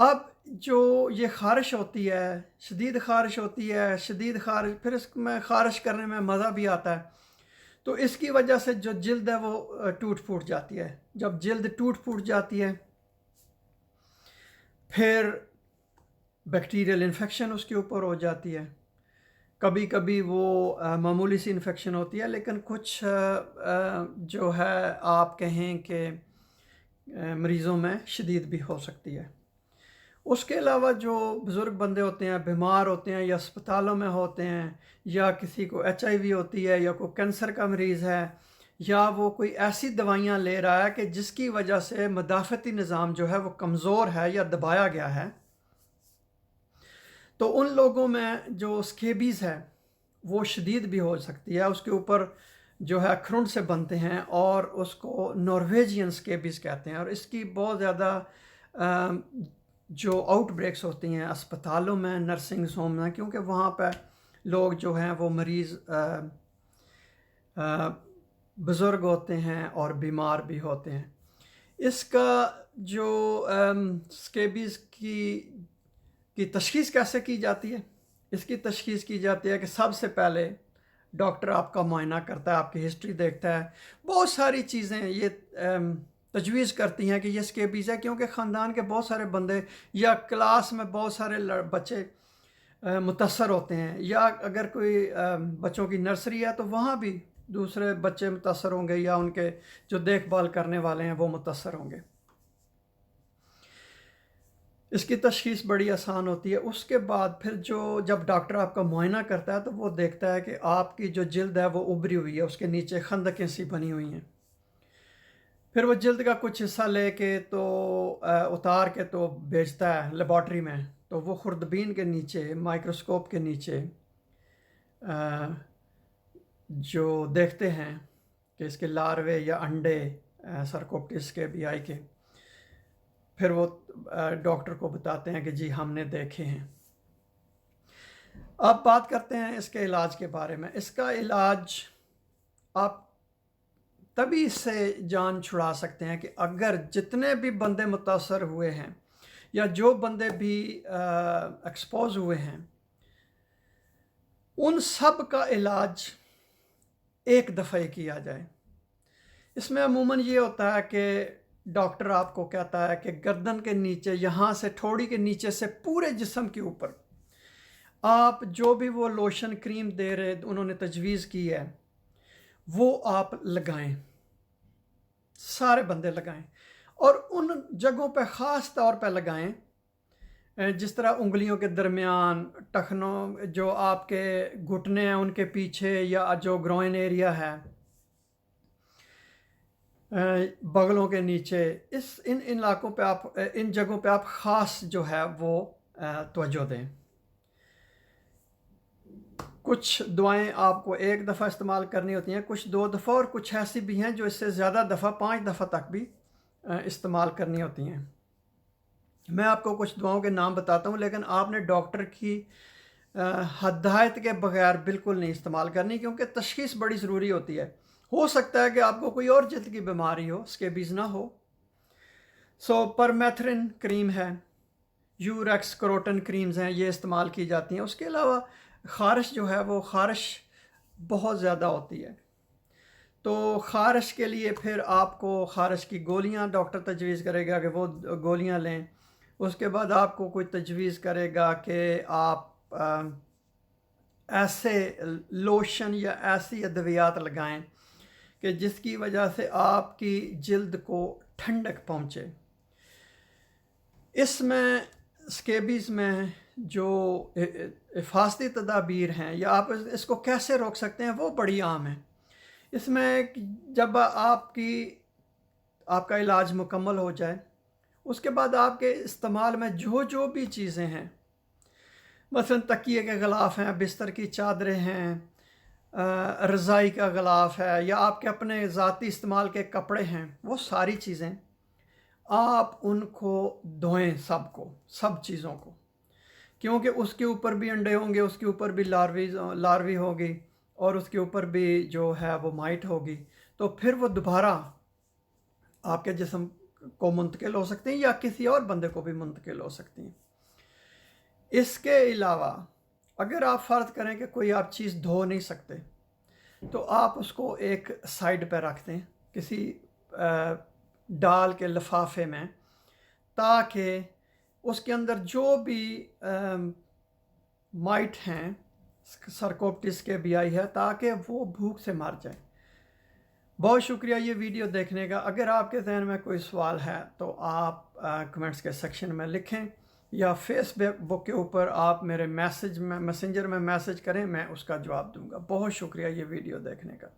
اب جو یہ خارش ہوتی ہے، شدید خارش ہوتی ہے، شدید خارش، پھر اس میں خارش کرنے میں مزہ بھی آتا ہے، تو اس کی وجہ سے جو جلد ہے وہ ٹوٹ پھوٹ جاتی ہے۔ جب جلد ٹوٹ پھوٹ جاتی ہے پھر بیکٹیریل انفیکشن اس کے اوپر ہو جاتی ہے۔ کبھی کبھی وہ معمولی سی انفیکشن ہوتی ہے، لیکن کچھ جو ہے آپ کہیں کہ مریضوں میں شدید بھی ہو سکتی ہے۔ اس کے علاوہ جو بزرگ بندے ہوتے ہیں، بیمار ہوتے ہیں یا اسپتالوں میں ہوتے ہیں، یا کسی کو HIV ہوتی ہے، یا کوئی کینسر کا مریض ہے، یا وہ کوئی ایسی دوائیاں لے رہا ہے کہ جس کی وجہ سے مدافعتی نظام جو ہے وہ کمزور ہے یا دبایا گیا ہے، تو ان لوگوں میں جو سکیبیز ہے وہ شدید بھی ہو سکتی ہے۔ اس کے اوپر جو ہے کھرنڈ سے بنتے ہیں اور اس کو نارویجین سکیبیز کہتے ہیں، اور اس کی بہت زیادہ جو آؤٹ بریکس ہوتی ہیں اسپتالوں میں، نرسنگ ہوم میں، کیونکہ وہاں پہ لوگ جو ہیں وہ مریض بزرگ ہوتے ہیں اور بیمار بھی ہوتے ہیں۔ اس کا جو سکیبیز کی تشخیص کیسے کی جاتی ہے؟ اس کی تشخیص کی جاتی ہے کہ سب سے پہلے ڈاکٹر آپ کا معائنہ کرتا ہے، آپ کی ہسٹری دیکھتا ہے، بہت ساری چیزیں یہ تجویز کرتی ہیں کہ یہ سکیبیز ہے، کیونکہ خاندان کے بہت سارے بندے یا کلاس میں بہت سارے بچے متاثر ہوتے ہیں، یا اگر کوئی بچوں کی نرسری ہے تو وہاں بھی دوسرے بچے متاثر ہوں گے، یا ان کے جو دیکھ بھال کرنے والے ہیں وہ متاثر ہوں گے۔ اس کی تشخیص بڑی آسان ہوتی ہے۔ اس کے بعد پھر جب ڈاکٹر آپ کا معائنہ کرتا ہے تو وہ دیکھتا ہے کہ آپ کی جو جلد ہے وہ ابری ہوئی ہے، اس کے نیچے خندقیں سی بنی ہوئی ہیں۔ پھر وہ جلد کا کچھ حصہ لے کے تو اتار کے تو بھیجتا ہے لیبارٹری میں، تو وہ خوردبین کے نیچے، مائکروسکوپ کے نیچے جو دیکھتے ہیں کہ اس کے لاروے یا انڈے سرکوپٹس کے BI کے، پھر وہ ڈاکٹر کو بتاتے ہیں کہ جی ہم نے دیکھے ہیں۔ اب بات کرتے ہیں اس کے علاج کے بارے میں۔ اس کا علاج آپ تبھی سے جان چھڑا سکتے ہیں کہ اگر جتنے بھی بندے متاثر ہوئے ہیں یا جو بندے بھی ایکسپوز ہوئے ہیں، ان سب کا علاج ایک دفعہ کیا جائے۔ اس میں عموماً یہ ہوتا ہے کہ ڈاکٹر آپ کو کہتا ہے کہ گردن کے نیچے، یہاں سے تھوڑی کے نیچے سے پورے جسم کے اوپر آپ جو بھی وہ لوشن کریم دے رہے انہوں نے تجویز کی ہے وہ آپ لگائیں، سارے بندے لگائیں، اور ان جگہوں پہ خاص طور پہ لگائیں جس طرح انگلیوں کے درمیان، ٹخنوں، جو آپ کے گھٹنے ہیں ان کے پیچھے، یا جو گروئن ایریا ہے، بغلوں کے نیچے، ان علاقوں پہ آپ، ان جگہوں پہ آپ خاص جو ہے وہ توجہ دیں۔ کچھ دعائیں آپ کو ایک دفعہ استعمال کرنی ہوتی ہیں، کچھ 2 دفعہ، اور کچھ ایسی بھی ہیں جو اس سے زیادہ دفعہ، 5 دفعہ تک بھی استعمال کرنی ہوتی ہیں۔ میں آپ کو کچھ دعاؤں کے نام بتاتا ہوں، لیکن آپ نے ڈاکٹر کی ہدایت کے بغیر بالکل نہیں استعمال کرنی، کیونکہ تشخیص بڑی ضروری ہوتی ہے۔ ہو سکتا ہے کہ آپ کو کوئی اور جلد کی بیماری ہو، سکیبیز نہ ہو۔ پرمیتھرین کریم ہے، یوریکس کروٹن کریمز ہیں، یہ استعمال کی جاتی ہیں۔ اس کے علاوہ خارش جو ہے وہ خارش بہت زیادہ ہوتی ہے، تو خارش کے لیے پھر آپ کو خارش کی گولیاں ڈاکٹر تجویز کرے گا کہ وہ گولیاں لیں۔ اس کے بعد آپ کو کوئی تجویز کرے گا کہ آپ ایسے لوشن یا ایسی ادویات لگائیں کہ جس کی وجہ سے آپ کی جلد کو ٹھنڈک پہنچے۔ اس میں سکیبیز میں جو حفاظتی تدابیر ہیں یا آپ اس کو کیسے روک سکتے ہیں وہ بڑی عام ہیں۔ اس میں جب آپ کا علاج مکمل ہو جائے، اس کے بعد آپ کے استعمال میں جو بھی چیزیں ہیں، مثلا تکیے کے غلاف ہیں، بستر کی چادریں ہیں، رضائی کا غلاف ہے، یا آپ کے اپنے ذاتی استعمال کے کپڑے ہیں، وہ ساری چیزیں آپ ان کو دھوئیں، سب چیزوں کو، کیونکہ اس کے اوپر بھی انڈے ہوں گے، اس کے اوپر بھی لاروی ہوگی، اور اس کے اوپر بھی جو ہے وہ مائٹ ہوگی، تو پھر وہ دوبارہ آپ کے جسم کو منتقل ہو سکتی ہیں یا کسی اور بندے کو بھی منتقل ہو سکتی ہیں۔ اس کے علاوہ اگر آپ فرض کریں کہ کوئی آپ چیز دھو نہیں سکتے تو آپ اس کو ایک سائڈ پہ رکھ دیں کسی ڈال کے لفافے میں، تاکہ اس کے اندر جو بھی مائٹ ہیں سرکوپٹس کے بھی آئی ہے، تاکہ وہ بھوک سے مر جائے۔ بہت شکریہ یہ ویڈیو دیکھنے کا۔ اگر آپ کے ذہن میں کوئی سوال ہے تو آپ کمنٹس کے سیکشن میں لکھیں، یا فیس بک کے اوپر آپ میرے میسنجر میں میسج کریں، میں اس کا جواب دوں گا۔ بہت شکریہ یہ ویڈیو دیکھنے کا۔